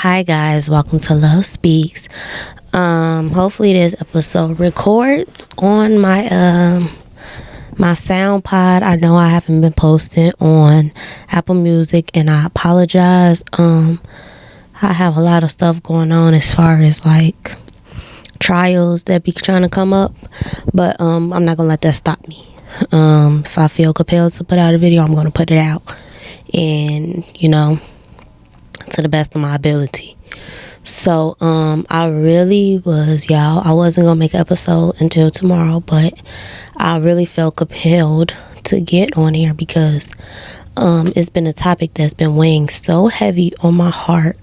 Hi guys, welcome to Love Speaks. Hopefully this episode records on my sound pod. I know I haven't been posting on Apple Music and I apologize. I have a lot of stuff going on as far as like trials that be trying to come up, but I'm not gonna let that stop me. If I feel compelled to put out a video, I'm gonna put it out, and to the best of my ability. So I really was, y'all, I wasn't gonna make an episode until tomorrow, but I really felt compelled to get on here because it's been a topic that's been weighing so heavy on my heart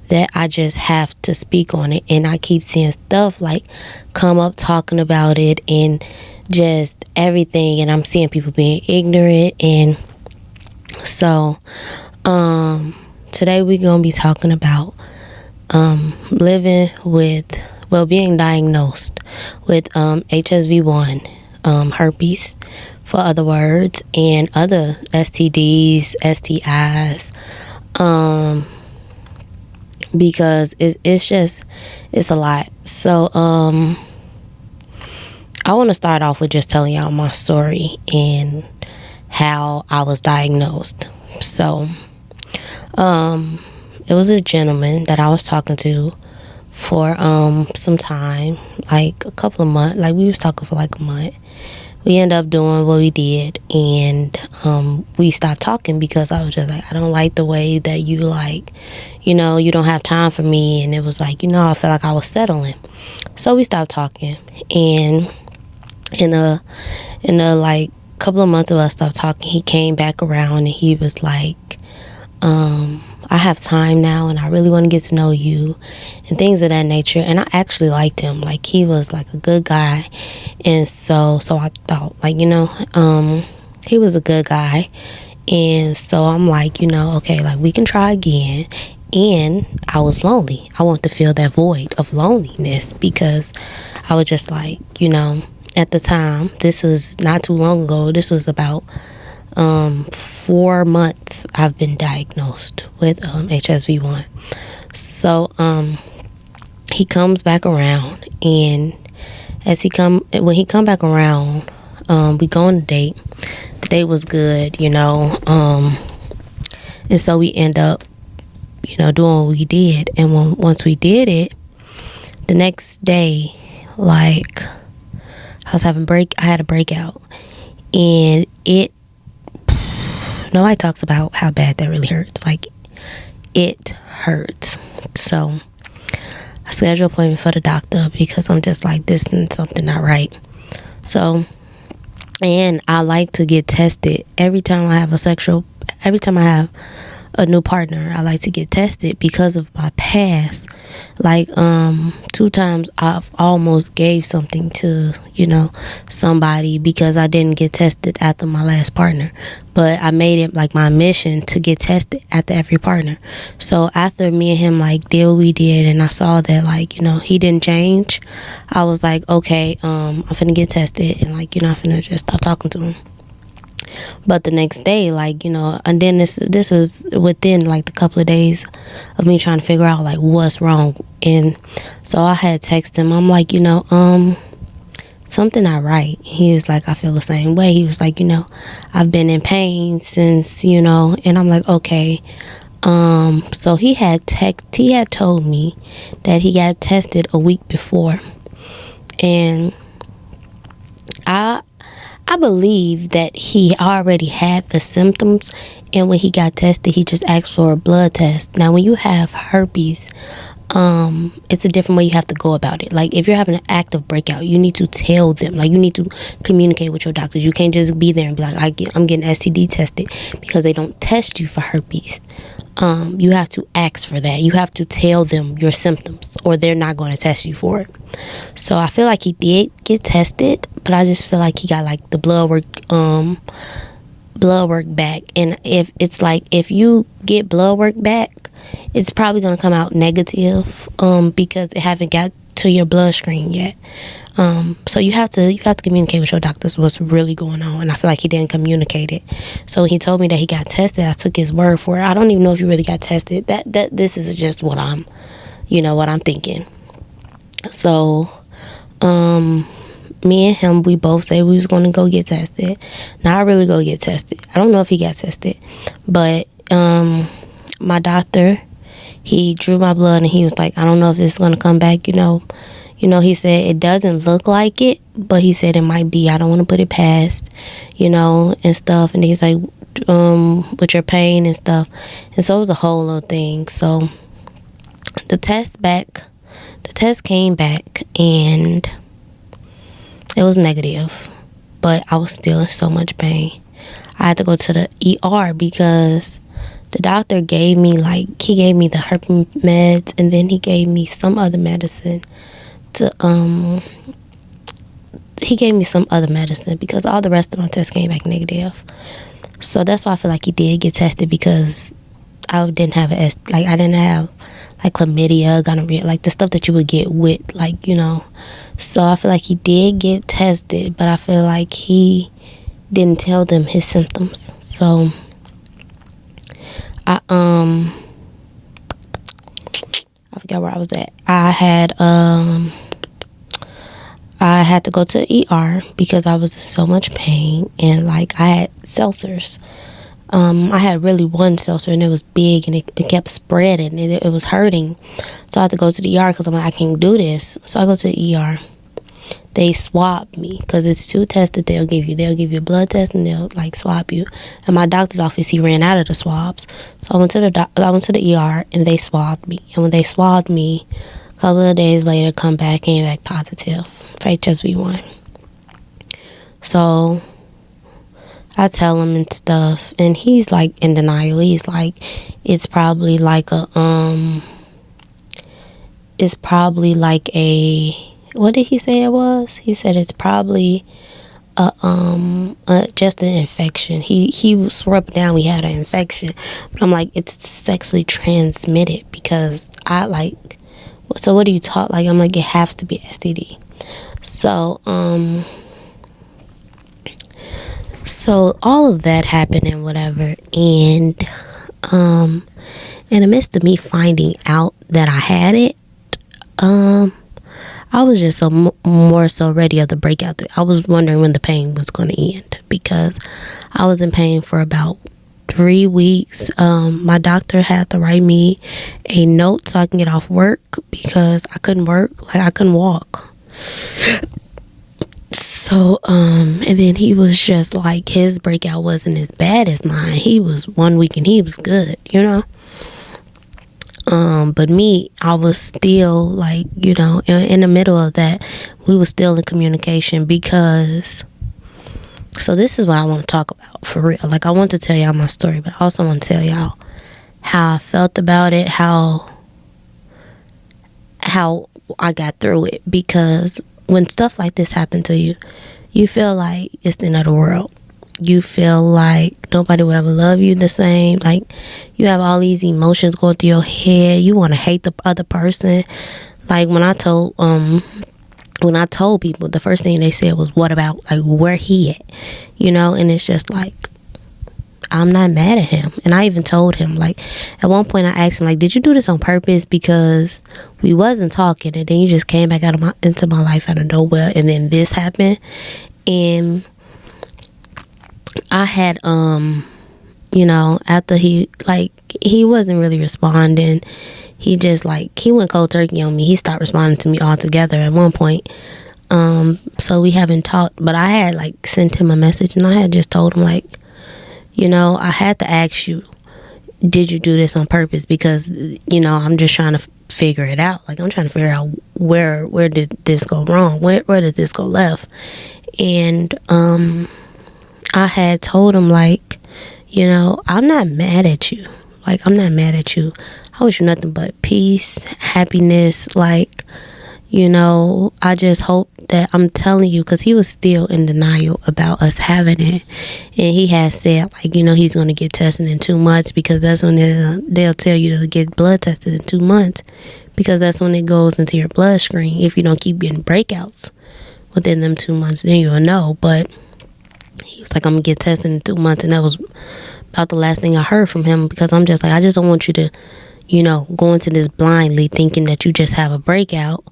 that I just have to speak on it. And I keep seeing stuff like come up talking about it and just everything, and I'm seeing people being ignorant. And so today we're going to be talking about being diagnosed with hsv1, herpes for other words, and other STDs, STIs, because it's a lot. So I want to start off with just telling y'all my story and how I was diagnosed. So it was a gentleman that I was talking to for some time, like a couple of months. Like we was talking for like a month. We ended up doing what we did, and we stopped talking because I was just like, I don't like the way that you you don't have time for me. And it was like, I felt like I was settling. So we stopped talking, and in a like couple of months of us stopped talking, he came back around and he was like, I have time now and I really want to get to know you and things of that nature. And I actually liked him. Like, he was like a good guy. And so I thought, he was a good guy. And so I'm like, okay, like we can try again. And I was lonely. I want to fill that void of loneliness because I was just like, at the time, this was not too long ago. This was about 4 months I've been diagnosed with hsv1. So he comes back around, and when he come back around, we go on a date. The date was good, and so we end up doing what we did. And once we did it, the next day, like, I had a breakout, and nobody talks about how bad that really hurts. Like, it hurts. So I scheduled an appointment for the doctor because I'm just like, this is something not right. So, and I like to get tested every time I have a new partner. I like to get tested because of my past. Like 2 times I've almost gave something to somebody because I didn't get tested after my last partner, but I made it like my mission to get tested after every partner. So after me and him like did what we did, and I saw that he didn't change, I was like, okay, I'm finna get tested, and I'm finna just stop talking to him. But the next day, and then this was within like a couple of days of me trying to figure out like what's wrong. And so I had texted him. I'm like, something not right. He was like, I feel the same way. He was like, I've been in pain since, and I'm like, okay. So he had told me that he got tested a week before, and I believe that he already had the symptoms, and when he got tested, he just asked for a blood test. Now, when you have herpes, it's a different way you have to go about it. Like, if you're having an active breakout, you need to tell them. Like, you need to communicate with your doctors. You can't just be there and be like, I'm getting STD tested, because they don't test you for herpes. You have to ask for that. You have to tell them your symptoms, or they're not going to test you for it. So I feel like he did get tested, but I just feel like he got like the blood work back. And if you get blood work back, it's probably going to come out negative, because it haven't got to your bloodstream yet. So you have to communicate with your doctors what's really going on, and I feel like he didn't communicate it. So he told me that he got tested. I took his word for it. I don't even know if he really got tested. That this is just what I'm thinking. So me and him, we both say we was going to go get tested. Not really go get tested. I don't know if he got tested, but my doctor, he drew my blood and he was like, I don't know if this is going to come back, he said it doesn't look like it, but he said it might be. I don't want to put it past, and stuff. And he's like, with your pain and stuff. And so it was a whole little thing. So the test came back and it was negative, but I was still in so much pain. I had to go to the ER because the doctor gave me the herpes meds, and then he gave me some other medicine because all the rest of my tests came back negative. So that's why I feel like he did get tested, because I didn't have I didn't have chlamydia, gonorrhea, the stuff that you would get with, So I feel like he did get tested, but I feel like he didn't tell them his symptoms. So I forgot where I was at. I had to go to the ER because I was in so much pain, and I had seltzers. I had really one seltzer, and it was big, and it kept spreading, and it was hurting. So I had to go to the ER because I'm like, I can't do this. So I go to the ER. They swab me because it's 2 tests that they'll give you. They'll give you a blood test, and they'll swab you. And my doctor's office, he ran out of the swabs. So I went to the ER, and they swabbed me. And when they swabbed me, a couple of days later, came back positive for hsv1. So I tell him and stuff, and he's in denial. He's like, it's probably what did he say it was? He said it's probably just an infection. He swore up and down we had an infection, but I'm like, it's sexually transmitted, because so what do you talk I'm like, it has to be STD. So so all of that happened and whatever, and in the midst of me finding out that I had it, I was just more so ready of the breakout. I was wondering when the pain was going to end, because I was in pain for about 3 weeks. My doctor had to write me a note so I can get off work, because I couldn't work. I couldn't walk. So, and then he was just his breakout wasn't as bad as mine. He was 1 week and he was good, But me, I was still in the middle of that. We were still in communication, because, so this is what I want to talk about for real. I want to tell y'all my story, but I also want to tell y'all how I felt about it, how I got through it. Because when stuff like this happened to you, you feel like it's the end of the world. You feel like nobody will ever love you the same. You have all these emotions going through your head. You want to hate the other person. When I told people, the first thing they said was, what about, where he at? And it's just I'm not mad at him. And I even told him, at one point I asked him, did you do this on purpose? Because we wasn't talking, and then you just came back into my life out of nowhere, and then this happened. And I had, after he wasn't really responding. He just he went cold turkey on me. He stopped responding to me altogether at one point. So we haven't talked, but I had sent him a message, and I had just told him I had to ask you, did you do this on purpose? Because, I'm just trying to figure it out. I'm trying to figure out where did this go wrong? Where did this go left? And, I had told him, I'm not mad at you. I'm not mad at you. I wish you nothing but peace, happiness, I just hope that, I'm telling you, because he was still in denial about us having it. And he has said, like, he's going to get tested in 2 months, because that's when they'll tell you to get blood tested in 2 months, because that's when it goes into your bloodstream. If you don't keep getting breakouts within them 2 months, then you'll know. But he was like, I'm going to get tested in 2 months. And that was about the last thing I heard from him, because I'm just like, I just don't want you to go into this blindly thinking that you just have a breakout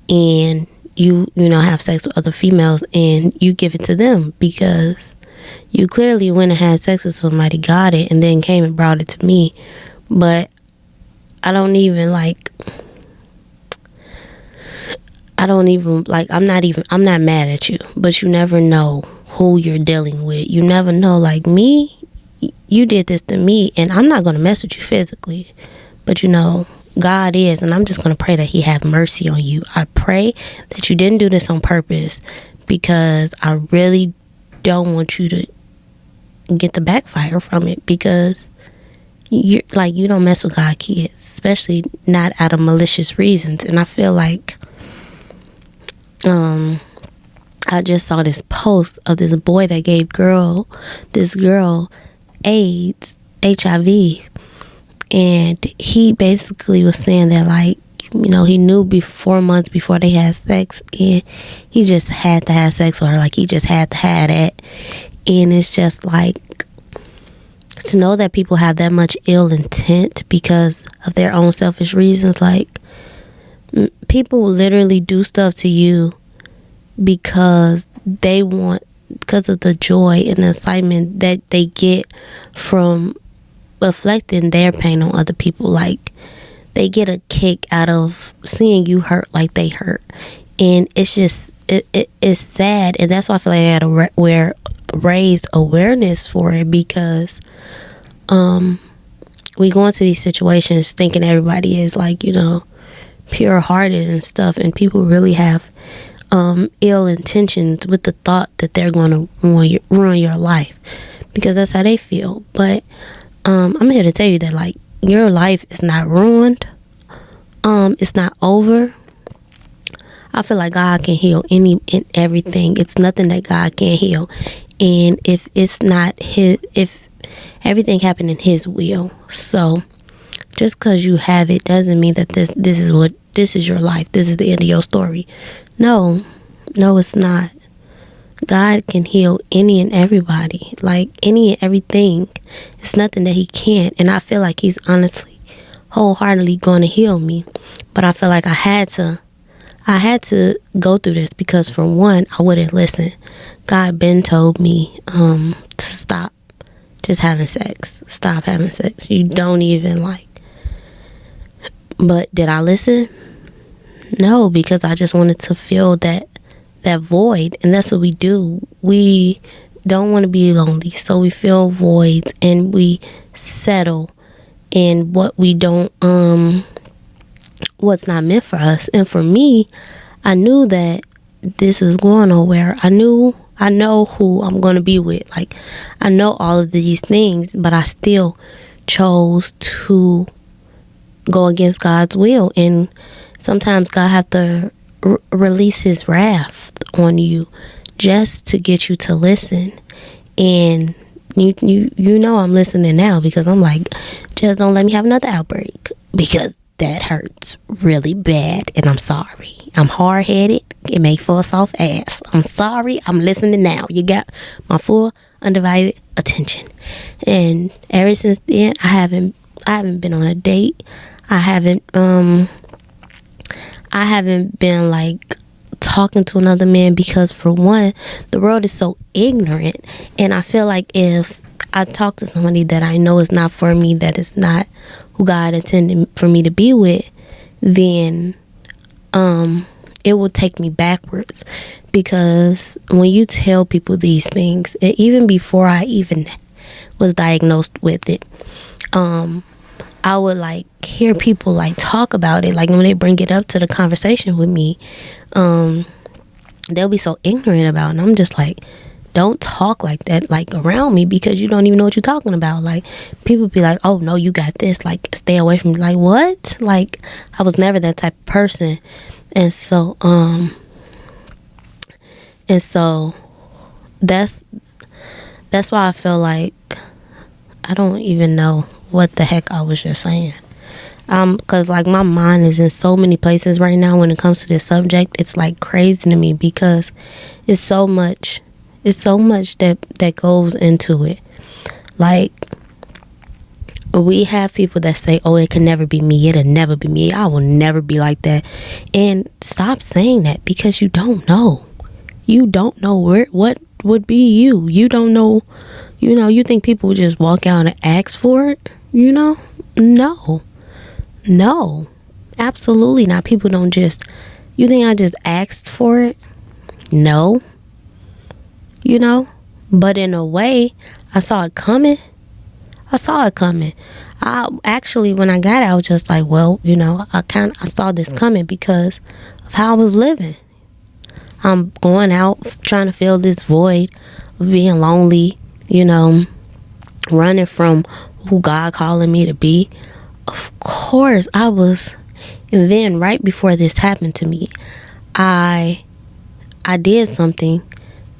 and you have sex with other females and you give it to them, because you clearly went and had sex with somebody, got it, and then came and brought it to me. But I'm not mad at you, but you never know who you're dealing with. You never know, like me, you did this to me, and I'm not going to mess with you physically. But God is, and I'm just going to pray that he have mercy on you. I pray that you didn't do this on purpose, because I really don't want you to get the backfire from it, because you don't mess with God's kids, especially not out of malicious reasons. And I feel like I just saw this post of this boy that gave this girl AIDS, HIV. And he basically was saying that, like, he knew 4 months before they had sex, and he just had to have sex with her. Like, he just had to have that. And it's just like, to know that people have that much ill intent because of their own selfish reasons. Like, people literally do stuff to you because of the joy and the excitement that they get from reflecting their pain on other people. Like, they get a kick out of seeing you hurt like they hurt. And it's just it's sad. And that's why I feel like I had to raise awareness for it, because we go into these situations thinking everybody is, like, pure hearted and stuff, and people really have ill intentions with the thought that they're going to ruin your life, because that's how they feel. But I'm here to tell you that, like, your life is not ruined. It's not over. I feel like God can heal any and everything. It's nothing that God can't heal. And if everything happened in his will. So just because you have it doesn't mean that this is your life. This is the end of your story. No, it's not. God can heal any and everybody, like any and everything. It's nothing that he can't. And I feel like he's honestly, wholeheartedly going to heal me. But I feel like I had to go through this, because for one, I wouldn't listen. God been told me to stop just having sex. Stop having sex. You don't even But did I listen? No, because I just wanted to fill that void. And that's what we do. We don't want to be lonely, so we fill voids and we settle in what we don't what's not meant for us. And for me, I knew that this was going nowhere. I know who I'm going to be with. Like, I know all of these things, but I still chose to go against God's will. And sometimes God have to release his wrath on you just to get you to listen. And you I'm listening now, because I'm like, just don't let me have another outbreak, because that hurts really bad. And I'm sorry. I'm hard-headed. It may for a soft ass. I'm sorry. I'm listening now. You got my full undivided attention. And ever since then, I haven't been on a date. I haven't been like talking to another man, because for one, the world is so ignorant. And I feel like if I talk to somebody that I know is not for me, that is not who God intended for me to be with, then it will take me backwards. Because when you tell people these things, and even before I even was diagnosed with it, I would like hear people like talk about it. Like when they bring it up to the conversation with me, they'll be so ignorant about it. And I'm just like, don't talk like that, like around me, because you don't even know what you're talking about. Like, people be like, oh no, you got this, like stay away from me. Like, what? Like, I was never that type of person. And so and so that's why I feel like I don't even know what the heck I was just saying. Because like my mind is in so many places right now when it comes to this subject. It's like crazy to me because it's so much that goes into it. Like, we have people that say, oh, it can never be me, it'll never be me, I will never be like that. And stop saying that, because you don't know what would be you. You don't know. You think people would just walk out and ask for it? No, absolutely not. People don't just, you think I just asked for it? No. But in a way, I saw it coming. I actually, when I got it, I was just like, well, I saw this coming because of how I was living. I'm going out trying to fill this void of being lonely, running from who God calling me to be. Of course I was. And then right before this happened to me, I did something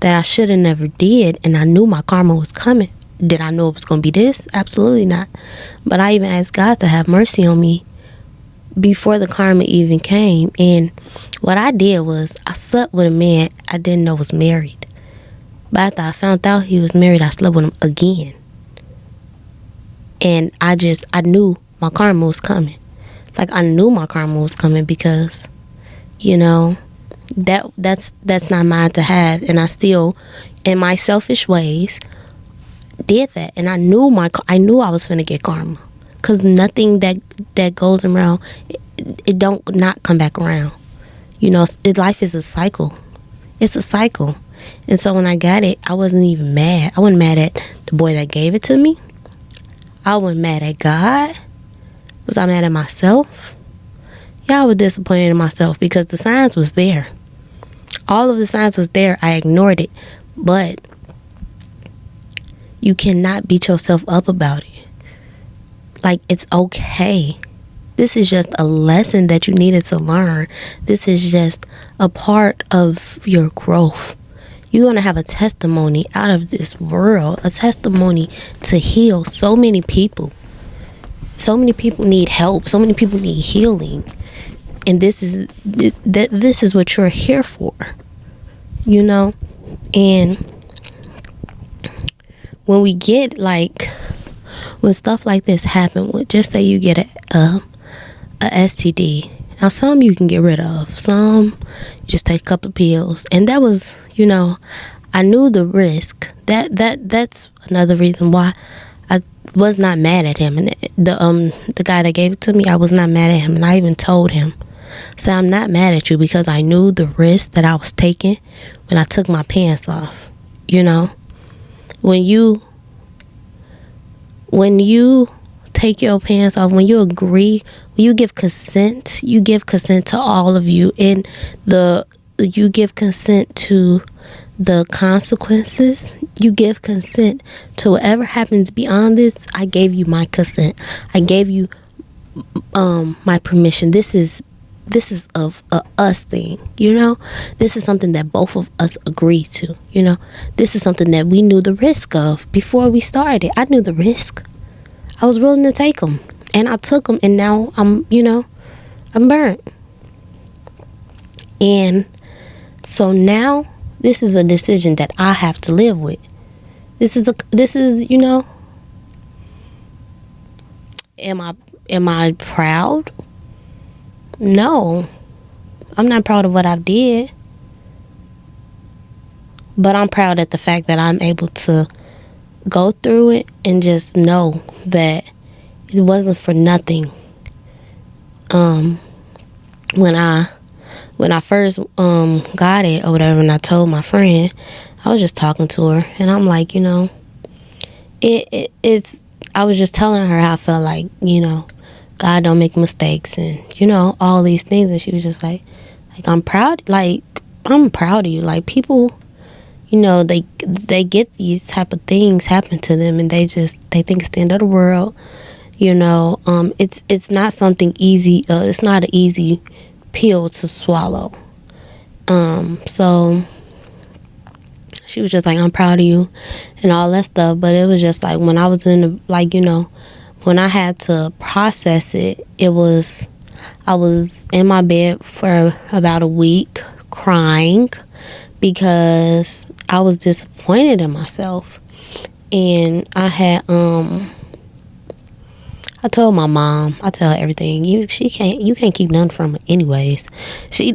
that I should have never did, and I knew my karma was coming. Did I know it was going to be this? Absolutely not. But I even asked God to have mercy on me before the karma even came. And what I did was I slept with a man I didn't know was married. But after I found out he was married, I slept with him again. And I knew my karma was coming. Like, I knew my karma was coming because, that's not mine to have. And I still, in my selfish ways, did that. And I knew I was finna get karma, because nothing that goes around, it don't not come back around. Life is a cycle. It's a cycle. And so when I got it, I wasn't even mad. I wasn't mad at the boy that gave it to me. I wasn't mad at God. Was I mad at myself? Yeah, I was disappointed in myself because the signs was there. All of the signs was there. I ignored it. But you cannot beat yourself up about it. Like, it's okay. This is just a lesson that you needed to learn. This is just a part of your growth. You're going to have a testimony out of this world, a testimony to heal so many people. So many people need help. So many people need healing. And this is what you're here for. And when we get when stuff like this happen, just say you get a STD. Now, some you can get rid of. Some you just take a couple of pills. And that was, I knew the risk. That's another reason why I was not mad at him. And the guy that gave it to me, I was not mad at him. And I even told him, so I'm not mad at you, because I knew the risk that I was taking when I took my pants off. When you take your pants off, when you agree, when you give consent to all of you, and you give consent to the consequences, you give consent to whatever happens beyond this. I gave you my consent. I gave you my permission. This is of a us thing, This is something that both of us agreed to, This is something that we knew the risk of before we started. I knew the risk. I was willing to take them, and I took them, and now I'm burnt. And so now this is a decision that I have to live with. This is am I proud? No, I'm not proud of what I did, but I'm proud at the fact that I'm able to go through it and just know that it wasn't for nothing. When I first got it or whatever, and I told my friend, I was just talking to her, and I'm like, it's. I was just telling her how I felt like, God don't make mistakes, and all these things, and she was just like I'm proud of you. Like, people, they get these type of things happen to them, and they think it's the end of the world. It's not something easy. It's not an easy pill to swallow. So she was just like, I'm proud of you and all that stuff. But it was just like, when I was in the, like, when I had to process it, I was in my bed for about a week crying because I was disappointed in myself. And I told my mom, I tell her everything. You can't keep nothing from her anyways. She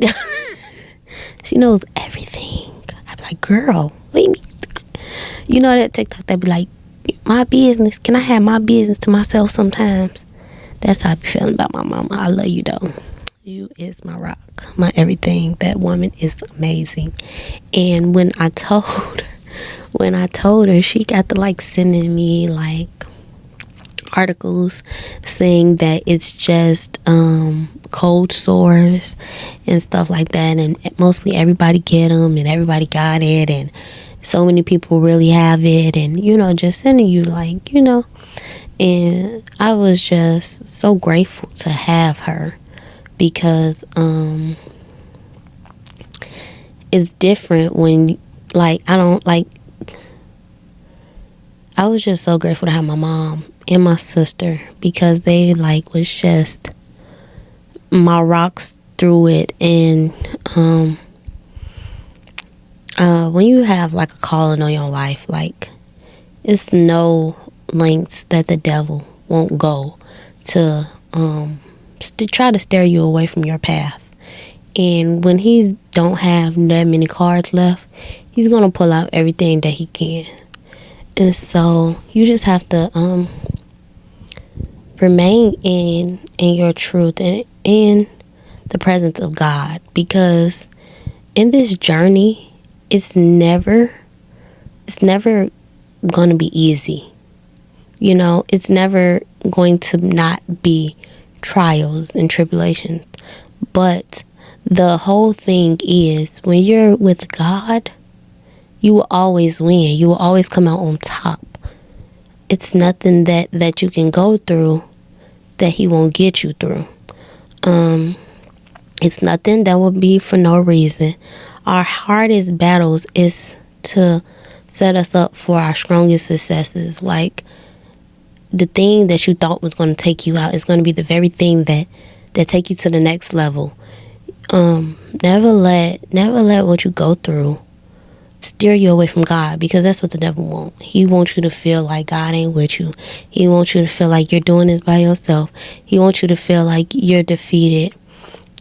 she knows everything. I be like, girl, leave me. You know that TikTok that be like, my business. Can I have my business to myself sometimes? That's how I be feeling about my mama. I love you though. You is my rock, my everything. That woman is amazing. And when I told her, she got to like sending me like articles saying that it's just cold sores and stuff like that, and mostly everybody get them and everybody got it, and so many people really have it, and just sending you like and I was just so grateful to have her because it's different when like I was just so grateful to have my mom and my sister because they like was just my rocks through it. And when you have like a calling on your life, like it's no lengths that the devil won't go to try to steer you away from your path. And when he don't have that many cards left, he's gonna pull out everything that he can. And so you just have to remain in your truth and in the presence of God, because in this journey it's never going to be easy. It's never going to not be trials and tribulations. But the whole thing is, when you're with God, you will always win. You will always come out on top. It's nothing that you can go through that he won't get you through. It's nothing that will be for no reason. Our hardest battles is to set us up for our strongest successes. Like, the thing that you thought was going to take you out is going to be the very thing that take you to the next level. Never let what you go through steer you away from God, because that's what the devil wants. He wants you to feel like God ain't with you. He wants you to feel like you're doing this by yourself. He wants you to feel like you're defeated.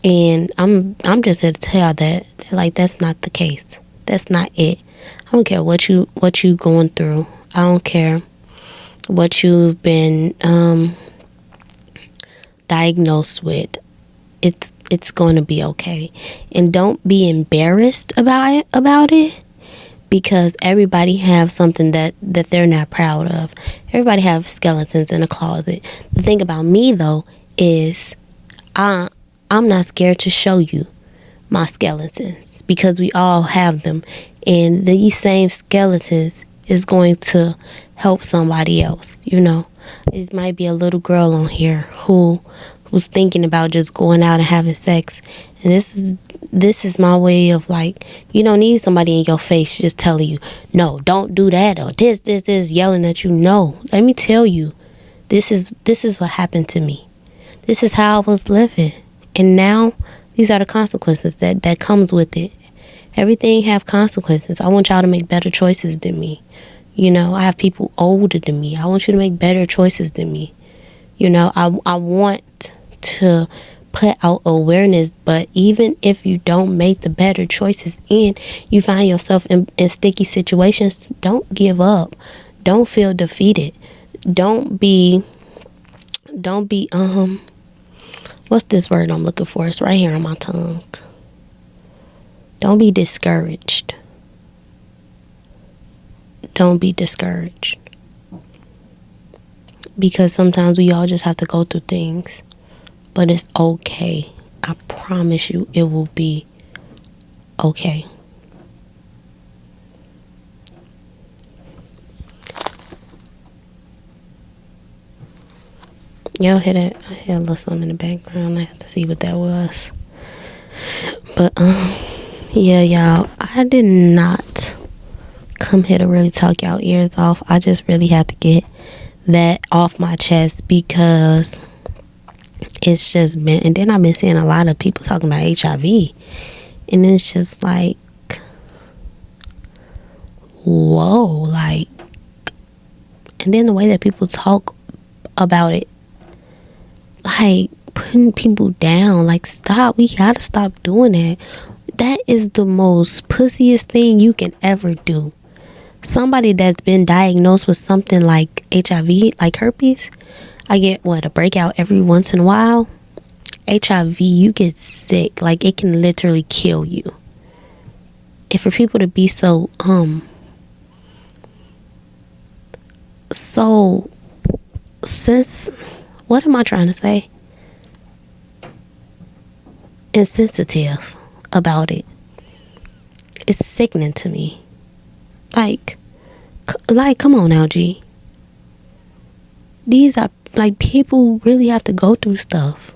And I'm just here to tell that like that's not the case. That's not it. I don't care what you going through. I don't care what you've been diagnosed with. It's going to be okay. And don't be embarrassed about it. Because everybody have something that they're not proud of. Everybody have skeletons in a closet. The thing about me, though, is I'm not scared to show you my skeletons, because we all have them. And these same skeletons is going to help somebody else, It might be a little girl on here who's thinking about just going out and having sex. And this is my way of like, you don't need somebody in your face just telling you, no, don't do that, or this yelling at you. No, let me tell you, this is what happened to me. This is how I was living. And now these are the consequences that comes with it. Everything have consequences. I want y'all to make better choices than me. I have people older than me. I want you to make better choices than me. I want to put out awareness, but even if you don't make the better choices and you find yourself in sticky situations, don't give up. Don't feel defeated. Don't be what's this word I'm looking for? It's right here on my tongue. Don't be discouraged. Don't be discouraged. Because sometimes we all just have to go through things. But it's okay. I promise you it will be okay. Y'all hear that? I hear a little something in the background. I have to see what that was. But yeah, y'all, I did not come here to really talk y'all ears off. I just really have to get that off my chest because it's just been, and then I've been seeing a lot of people talking about HIV, and it's just like, whoa, like, and then the way that people talk about it, like putting people down, like, stop. We gotta stop doing that. That is the most pussiest thing you can ever do. Somebody that's been diagnosed with something like HIV, like herpes, I get a breakout every once in a while. HIV, you get sick, like it can literally kill you. And for people to be so what am I trying to say? Insensitive about it. It's sickening to me. Like, come on now, G. These are, like, people really have to go through stuff.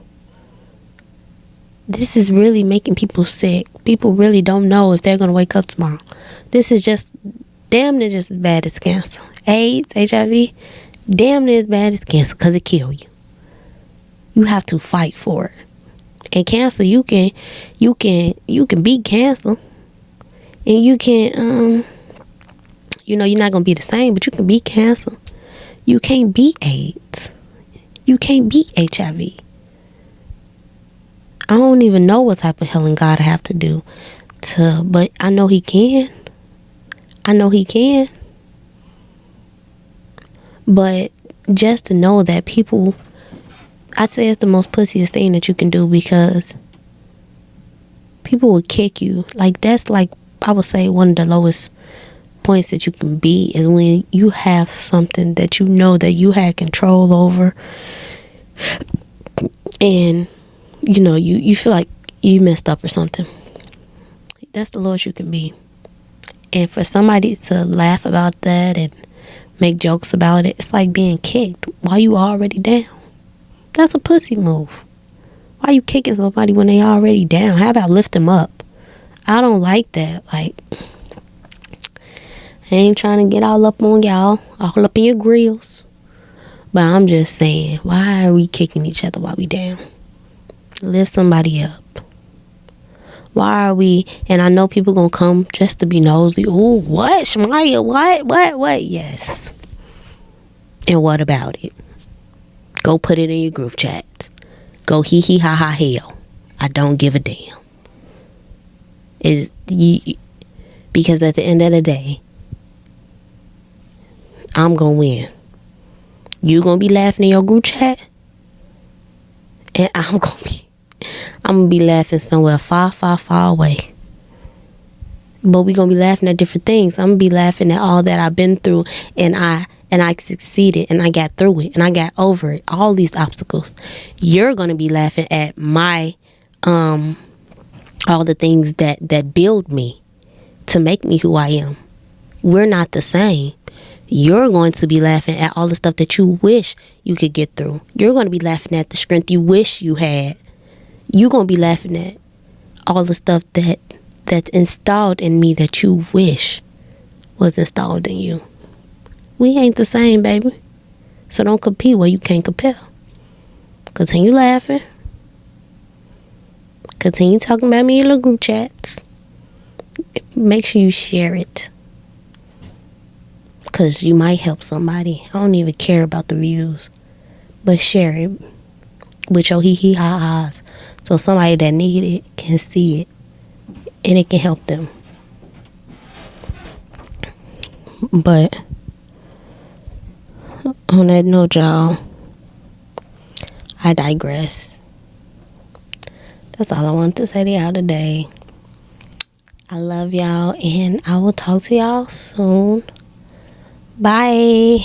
This is really making people sick. People really don't know if they're going to wake up tomorrow. This is just damn near just as bad as cancer. AIDS, HIV, damn near as bad as cancer because it kills you. You have to fight for it. And cancer, you can beat cancer. And you can, you're not going to be the same, but you can beat cancer. You can't beat AIDS. You can't beat HIV. I don't even know what type of healing God I have to do but I know He can. I know He can. But just to know that people, I'd say it's the most pussiest thing that you can do because people will kick you. Like, that's like, I would say one of the lowest points that you can be is when you have something that you know that you had control over and you feel like you messed up or something. That's the lowest you can be. And for somebody to laugh about that and make jokes about it, it's like being kicked while you already down. That's a pussy move. Why you kicking somebody when they already down? How about lift them up? I don't like that. Like, I ain't trying to get all up on y'all, all up in your grills. But I'm just saying, why are we kicking each other while we down? Lift somebody up. Why are we, and I know people gonna come just to be nosy. Oh, what, Shmaya? What? Yes. And what about it? Go put it in your group chat. Go hee hee ha ha hell. I don't give a damn. Because at the end of the day, I'm gonna win. You gonna be laughing in your group chat, and I'm gonna be laughing somewhere far, far, far away. But we gonna be laughing at different things. I'm gonna be laughing at all that I've been through, and I succeeded, and I got through it, and I got over it. All these obstacles. You're gonna be laughing at my all the things that build me to make me who I am. We're not the same. You're going to be laughing at all the stuff that you wish you could get through. You're going to be laughing at the strength you wish you had. You're going to be laughing at all the stuff that's installed in me that you wish was installed in you. We ain't the same, baby. So don't compete where you can't compare. Continue laughing. Continue talking about me in your group chats. Make sure you share it. Because you might help somebody. I don't even care about the views. But share it with your hee ha ha's. So somebody that need it can see it. And it can help them. But on that note, y'all, I digress. That's all I wanted to say to y'all today. I love y'all, and I will talk to y'all soon. Bye.